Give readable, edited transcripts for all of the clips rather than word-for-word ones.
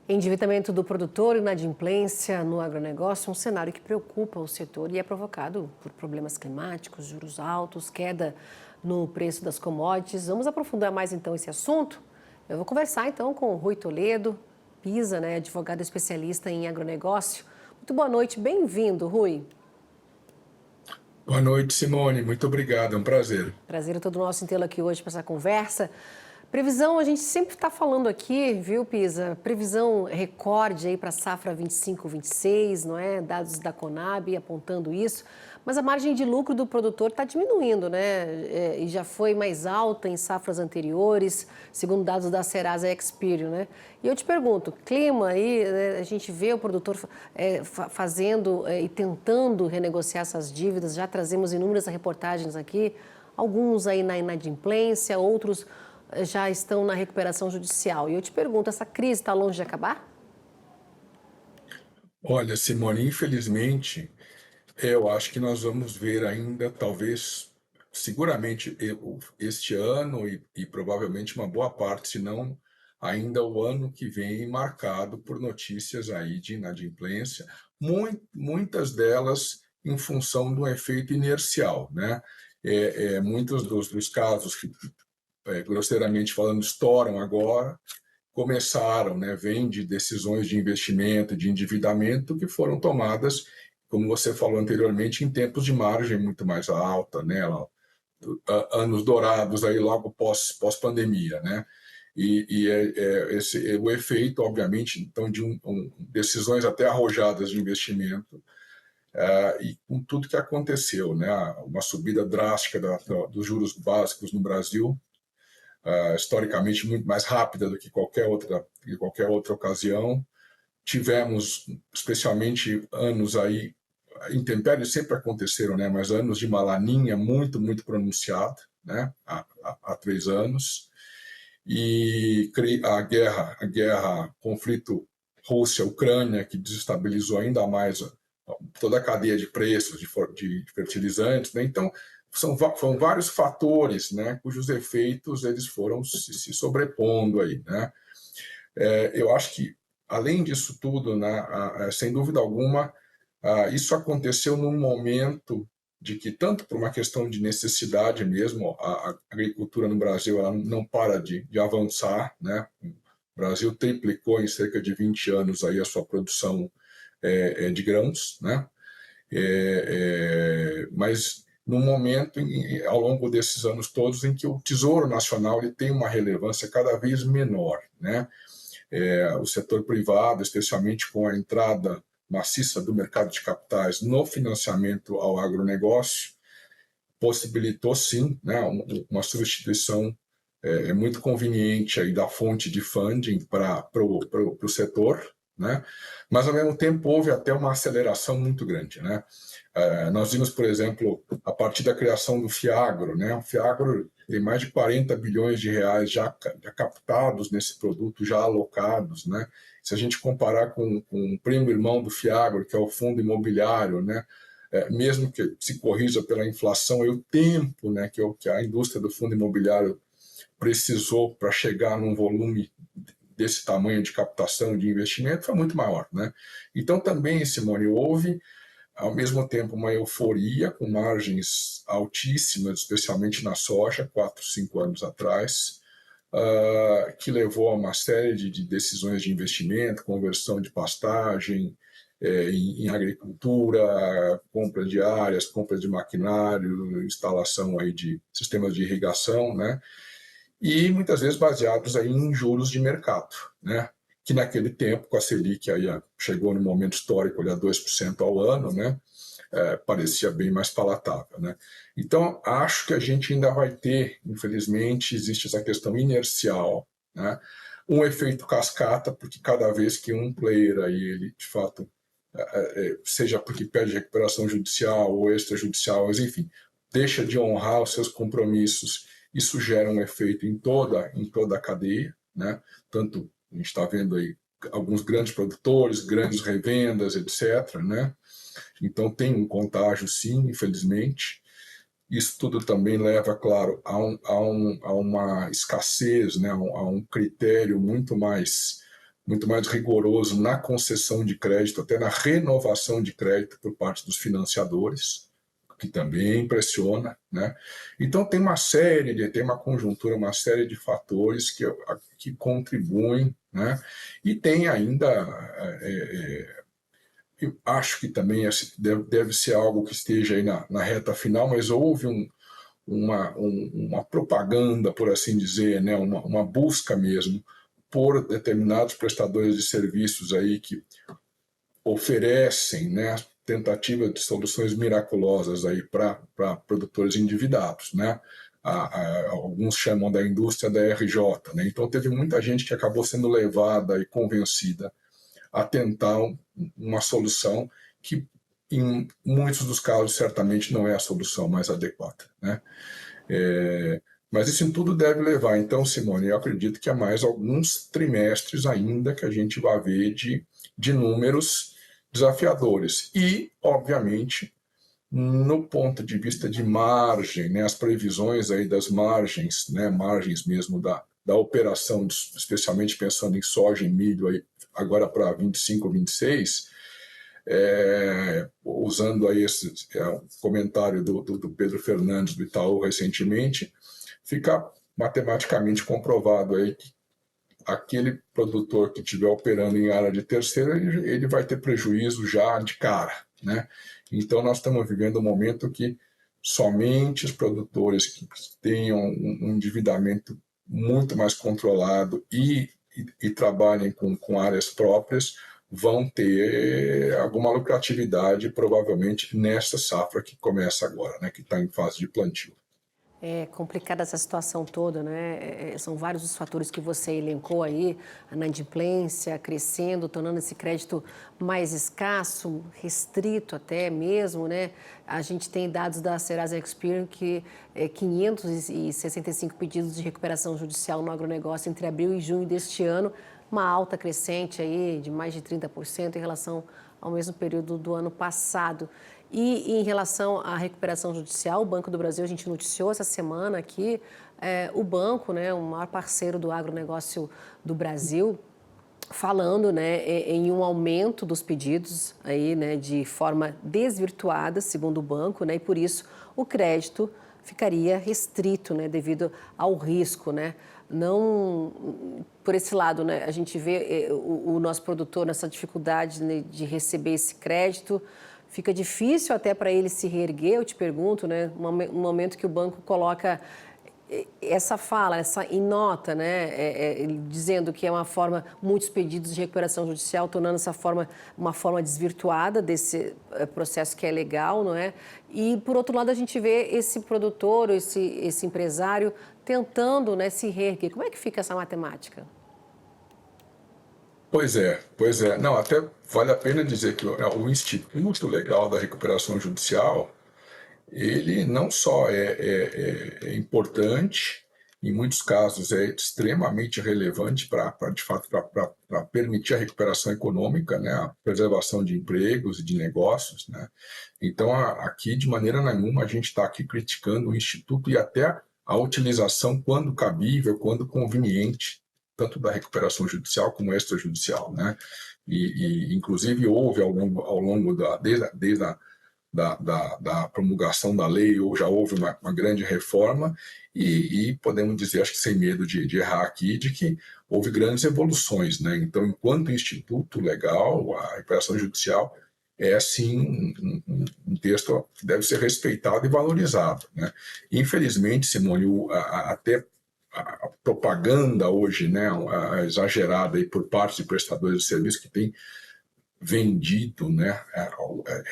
Endividamento do produtor e inadimplência no agronegócio é um cenário que preocupa o setor e é provocado por problemas climáticos, juros altos, queda no preço das commodities. Vamos aprofundar mais então esse assunto? Eu vou conversar então com o Rui Toledo, PISA, advogado especialista em agronegócio. Muito boa noite, bem-vindo, Rui. Boa noite, Simone. Muito obrigado, é um prazer. Prazer é todo nosso em tê-lo aqui hoje para essa conversa. Previsão, a gente sempre está falando aqui, viu, Pisa? Previsão recorde aí para a safra 25-26, não é? Dados da Conab apontando isso. Mas a margem de lucro do produtor está diminuindo, né? E já foi mais alta em safras anteriores, segundo dados da Serasa Experian, né? E eu te pergunto, clima aí, né? A gente vê o produtor fazendo e tentando renegociar essas dívidas, já trazemos inúmeras reportagens aqui, alguns aí na inadimplência, outros já estão na recuperação judicial. E eu te pergunto, essa crise está longe de acabar? Olha, Simone, infelizmente, eu acho que nós vamos ver ainda, talvez, seguramente, este ano e provavelmente uma boa parte, se não ainda o ano que vem, marcado por notícias aí de inadimplência, muitas delas em função do efeito inercial, né? Muitos dos casos que, grosseiramente falando, estouram agora, começaram, né, vêm de decisões de investimento, de endividamento que foram tomadas, como você falou anteriormente, em tempos de margem muito mais alta, né, anos dourados aí logo pós-pandemia, né, o efeito, obviamente, então de decisões até arrojadas de investimento, e com tudo que aconteceu, né, uma subida drástica dos juros básicos no Brasil, historicamente muito mais rápida do que qualquer outra ocasião. Tivemos, especialmente, anos aí, intempéries sempre aconteceram, né? Mas anos de uma laninha muito pronunciada, né? Há 3 anos. E conflito Rússia-Ucrânia, que desestabilizou ainda mais toda a cadeia de preços de fertilizantes, né? Então, foram vários fatores, né, cujos efeitos eles foram se sobrepondo aí, né? Eu acho que, além disso tudo, né, sem dúvida alguma, isso aconteceu num momento de que, tanto por uma questão de necessidade mesmo, a agricultura no Brasil ela não para de avançar, né? O Brasil triplicou em cerca de 20 anos aí a sua produção de grãos, né? Mas num momento, ao longo desses anos todos, em que o Tesouro Nacional ele tem uma relevância cada vez menor, né? O setor privado, especialmente com a entrada maciça do mercado de capitais no financiamento ao agronegócio, possibilitou sim, né, uma substituição muito conveniente aí da fonte de funding para o setor, né? Mas ao mesmo tempo houve até uma aceleração muito grande, né? Nós vimos, por exemplo, a partir da criação do Fiagro, né? O Fiagro tem mais de 40 bilhões de reais já captados nesse produto, já alocados, né? Se a gente comparar com o primo irmão do Fiagro, que é o fundo imobiliário, né? Mesmo que se corrija pela inflação, e o tempo, né, que a indústria do fundo imobiliário precisou para chegar num volume desse tamanho de captação de investimento foi muito maior, né? Então também, Simone, houve ao mesmo tempo uma euforia com margens altíssimas, especialmente na soja, 4, 5 anos atrás, que levou a uma série de decisões de investimento, conversão de pastagem, em agricultura, compra de áreas, compra de maquinário, instalação aí de sistemas de irrigação, né? E muitas vezes baseados aí em juros de mercado, né? Que naquele tempo, com a Selic aí chegou no momento histórico ali a 2% ao ano, né? Parecia bem mais palatável, né? Então, acho que a gente ainda vai ter, infelizmente, existe essa questão inercial, né? Um efeito cascata, porque cada vez que um player aí, ele de fato, seja porque pede recuperação judicial ou extrajudicial, mas enfim, deixa de honrar os seus compromissos, isso gera um efeito em toda a cadeia, né? Tanto a gente está vendo aí alguns grandes produtores, grandes revendas, etc., né? Então tem um contágio, sim, infelizmente. Isso tudo também leva, claro, a uma escassez, né? A um critério muito mais muito mais rigoroso na concessão de crédito, até na renovação de crédito por parte dos financiadores, que também impressiona, né? Então tem uma conjuntura, uma série de fatores que contribuem, né? E tem ainda, eu acho que também deve ser algo que esteja aí na reta final, mas houve uma propaganda, por assim dizer, né? uma busca mesmo por determinados prestadores de serviços aí que oferecem, né, tentativa de soluções miraculosas aí para produtores endividados, né? Alguns chamam da indústria da RJ, né? Então teve muita gente que acabou sendo levada e convencida a tentar uma solução que, em muitos dos casos, certamente não é a solução mais adequada, né? Mas isso tudo deve levar, então, Simone, eu acredito que há mais alguns trimestres ainda que a gente vai ver de números desafiadores. E, obviamente, no ponto de vista de margem, né, as previsões aí das margens, né, margens mesmo da operação, especialmente pensando em soja e milho aí, agora para 25, 26, usando aí esse comentário do Pedro Fernandes do Itaú recentemente, fica matematicamente comprovado aí que aquele produtor que estiver operando em área de terceira, ele vai ter prejuízo já de cara, né? Então, nós estamos vivendo um momento que somente os produtores que tenham um endividamento muito mais controlado e trabalhem com áreas próprias vão ter alguma lucratividade, provavelmente, nessa safra que começa agora, né? Que está em fase de plantio. É complicada essa situação toda, né? São vários os fatores que você elencou aí, a inadimplência crescendo, tornando esse crédito mais escasso, restrito até mesmo, né? A gente tem dados da Serasa Experian que 565 pedidos de recuperação judicial no agronegócio entre abril e junho deste ano, uma alta crescente aí de mais de 30% em relação ao mesmo período do ano passado. E em relação à recuperação judicial, o Banco do Brasil, a gente noticiou essa semana aqui, o banco, né, o maior parceiro do agronegócio do Brasil, falando, né, em um aumento dos pedidos aí, né, de forma desvirtuada, segundo o banco, né, e por isso o crédito ficaria restrito, né, devido ao risco, né. Não, por esse lado, né, a gente vê o nosso produtor nessa dificuldade, né, de receber esse crédito. Fica difícil até para ele se reerguer, eu te pergunto, né? Um momento que o banco coloca essa fala, essa em nota, né? Dizendo que é uma forma, muitos pedidos de recuperação judicial, tornando essa forma uma forma desvirtuada desse processo que é legal, não é? E, por outro lado, a gente vê esse produtor, esse empresário tentando, né, se reerguer. Como é que fica essa matemática? Pois é, pois é. Não, até vale a pena dizer que o Instituto Legal da Recuperação Judicial, ele não só é importante, em muitos casos é extremamente relevante de fato, para permitir a recuperação econômica, né, a preservação de empregos e de negócios, né. Então, aqui, de maneira nenhuma, a gente está aqui criticando o Instituto e até a utilização, quando cabível, quando conveniente, tanto da recuperação judicial como extrajudicial, né? Inclusive, houve ao longo desde da promulgação da lei, ou já houve uma grande reforma, e podemos dizer, acho que sem medo de errar aqui, de que houve grandes evoluções, né? Então, enquanto instituto legal, a recuperação judicial é, sim, um texto que deve ser respeitado e valorizado, né? Infelizmente, Simone, até a propaganda hoje, né, exagerada aí por parte de prestadores de serviço que tem vendido, né,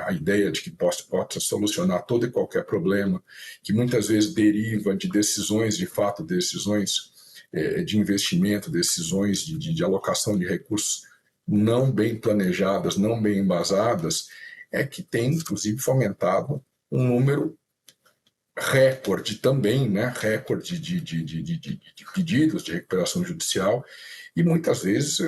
a ideia de que possa solucionar todo e qualquer problema, que muitas vezes deriva de decisões, de fato, decisões de investimento, decisões de alocação de recursos não bem planejadas, não bem embasadas, é que tem, inclusive, fomentado um número recorde também, né, recorde de pedidos de recuperação judicial, e muitas vezes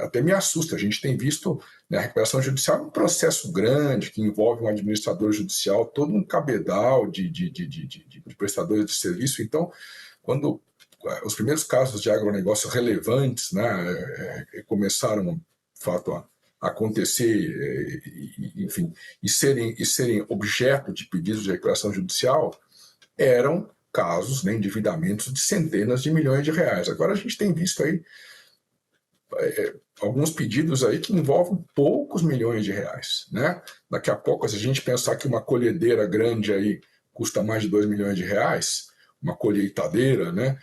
até me assusta. A gente tem visto, né, a recuperação judicial um processo grande que envolve um administrador judicial, todo um cabedal de prestadores de serviço. Então, quando os primeiros casos de agronegócio relevantes, né, começaram, de fato, a acontecer, enfim, e serem objeto de pedidos de recuperação judicial, eram casos, né, endividamentos de centenas de milhões de reais. Agora a gente tem visto aí alguns pedidos aí que envolvem poucos milhões de reais, né? Daqui a pouco, se a gente pensar que uma colhedeira grande aí custa mais de 2 milhões de reais, uma colheitadeira, né?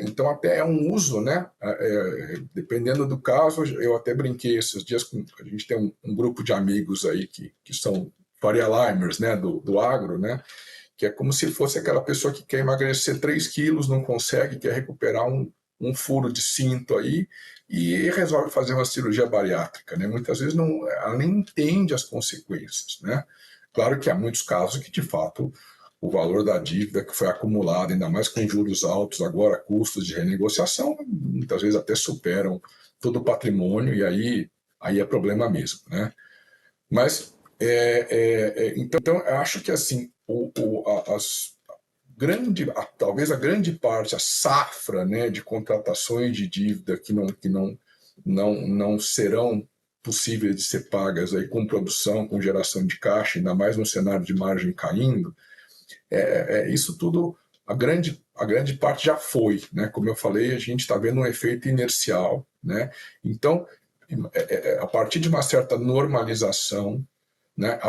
Então até é um uso, né? Dependendo do caso, eu até brinquei esses dias com a gente tem um grupo de amigos aí que são Faria Limers, né? Do agro, né? Que é como se fosse aquela pessoa que quer emagrecer 3 quilos, não consegue, quer recuperar um furo de cinto aí e resolve fazer uma cirurgia bariátrica, né? Muitas vezes ela nem entende as consequências, né? Claro que há muitos casos que, de fato, o valor da dívida que foi acumulada, ainda mais com juros altos, agora custos de renegociação, muitas vezes até superam todo o patrimônio e aí é problema mesmo, né? Mas, então, eu acho que, assim, talvez a grande parte, a safra, né, de contratações de dívida que não serão possíveis de ser pagas aí com produção, com geração de caixa, ainda mais no cenário de margem caindo, isso tudo, a grande parte já foi, né? Como eu falei, a gente está vendo um efeito inercial, né? Então, a partir de uma certa normalização, né,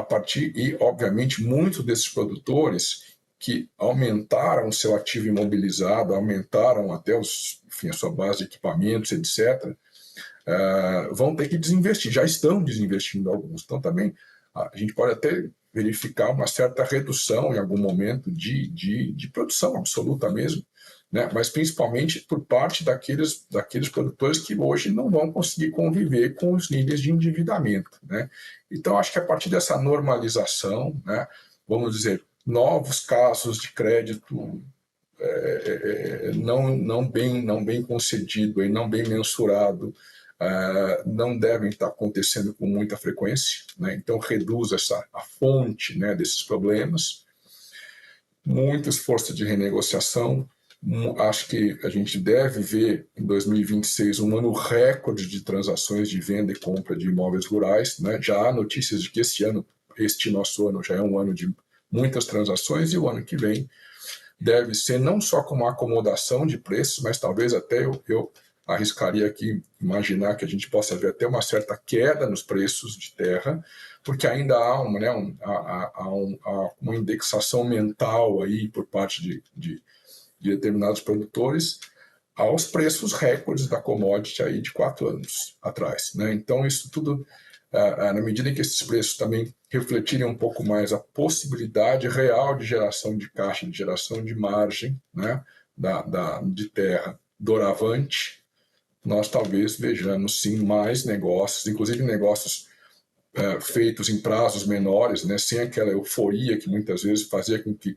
e, obviamente, muitos desses produtores que aumentaram o seu ativo imobilizado, aumentaram até a sua base de equipamentos, etc., vão ter que desinvestir, já estão desinvestindo alguns. Então, também, a gente pode até verificar uma certa redução em algum momento de produção absoluta mesmo, né? Mas principalmente por parte daqueles produtores que hoje não vão conseguir conviver com os níveis de endividamento, né? Então, acho que a partir dessa normalização, né, vamos dizer, novos casos de crédito não bem concedido, e não bem mensurado, não devem estar acontecendo com muita frequência, né? Então reduz a fonte, né, desses problemas. Muito esforço de renegociação. Acho que a gente deve ver em 2026 um ano recorde de transações de venda e compra de imóveis rurais, né? Já há notícias de que este nosso ano já é um ano de muitas transações, e o ano que vem deve ser não só com uma acomodação de preços, mas talvez até eu arriscaria aqui imaginar que a gente possa ver até uma certa queda nos preços de terra, porque ainda há uma indexação mental aí por parte de determinados produtores aos preços recordes da commodity aí de 4 anos atrás, né? Então, isso tudo, na medida em que esses preços também refletirem um pouco mais a possibilidade real de geração de caixa, de geração de margem, né, de terra doravante, nós talvez vejamos sim mais negócios, inclusive negócios feitos em prazos menores, né, sem aquela euforia que muitas vezes fazia com que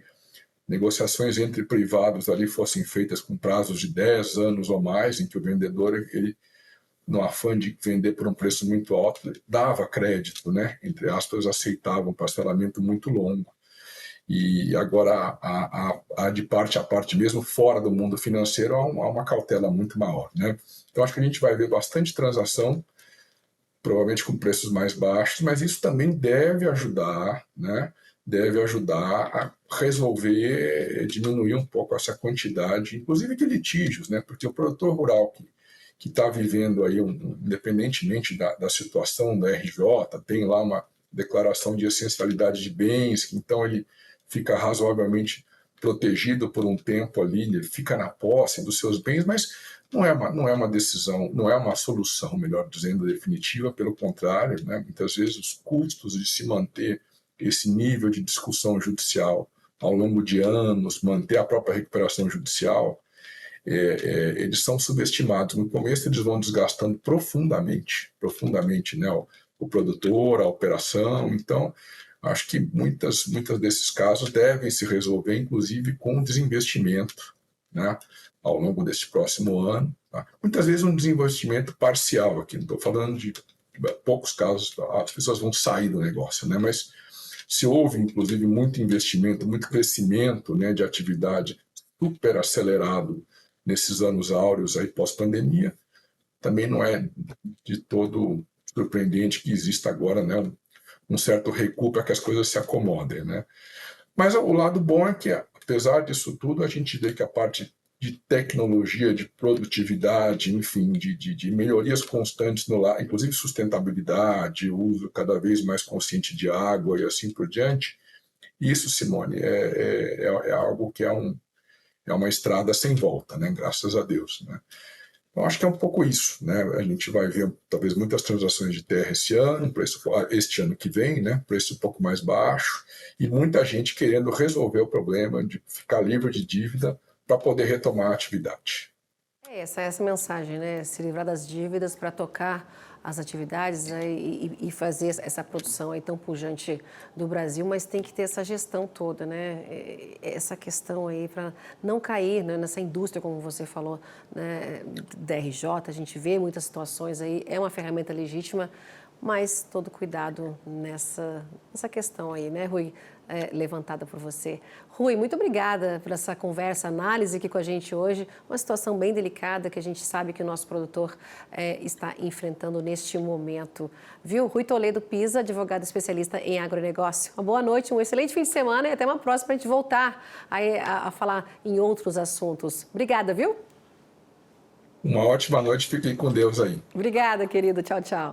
negociações entre privados ali fossem feitas com prazos de 10 anos ou mais, em que o vendedor, ele, no afã de vender por um preço muito alto, dava crédito, né, entre aspas, aceitava um parcelamento muito longo. E agora, de parte a parte, mesmo fora do mundo financeiro, há uma cautela muito maior, né? Então, acho que a gente vai ver bastante transação, provavelmente com preços mais baixos, mas isso também deve ajudar, né? Deve ajudar a resolver, diminuir um pouco essa quantidade, inclusive de litígios, né? Porque o produtor rural que está vivendo aí, independentemente da situação da RJ, tem lá uma declaração de essencialidade de bens, então ele fica razoavelmente protegido por um tempo ali, ele fica na posse dos seus bens, mas não é uma decisão, não é uma solução, melhor dizendo, definitiva, pelo contrário, né? Muitas vezes os custos de se manter esse nível de discussão judicial ao longo de anos, manter a própria recuperação judicial, eles são subestimados. No começo eles vão desgastando profundamente, né, o produtor, a operação. Então, acho que muitas desses casos devem se resolver, inclusive, com desinvestimento, né, ao longo deste próximo ano. Tá? Muitas vezes um desinvestimento parcial aqui, não estou falando de poucos casos, as pessoas vão sair do negócio, né, mas se houve, inclusive, muito investimento, muito crescimento, né, de atividade super acelerado nesses anos áureos aí pós-pandemia. Também não é de todo surpreendente que exista agora, né, um certo recuo para que as coisas se acomodem, né? Mas o lado bom é que, apesar disso tudo, a gente vê que a parte de tecnologia, de produtividade, enfim, de melhorias constantes no lar, inclusive sustentabilidade, uso cada vez mais consciente de água e assim por diante, isso, Simone, é algo que é uma estrada sem volta, né? Graças a Deus, né? Então, acho que é um pouco isso, né? A gente vai ver talvez muitas transações de terra esse ano, preço este ano que vem, né? Preço um pouco mais baixo, e muita gente querendo resolver o problema de ficar livre de dívida para poder retomar a atividade. É essa mensagem, né? Se livrar das dívidas para tocar as atividades, né? E fazer essa produção aí tão pujante do Brasil, mas tem que ter essa gestão toda, né? Essa questão aí para não cair, né, nessa indústria, como você falou, né, da RJ, a gente vê muitas situações aí, é uma ferramenta legítima, mas todo cuidado nessa questão aí, né, Rui, levantada por você. Rui, muito obrigada por essa conversa, análise aqui com a gente hoje. Uma situação bem delicada que a gente sabe que o nosso produtor está enfrentando neste momento. Viu? Rui Toledo Pisa, advogado especialista em agronegócio. Uma boa noite, um excelente fim de semana e até uma próxima para a gente voltar a falar em outros assuntos. Obrigada, viu? Uma ótima noite, fiquem com Deus aí. Obrigada, querido. Tchau, tchau.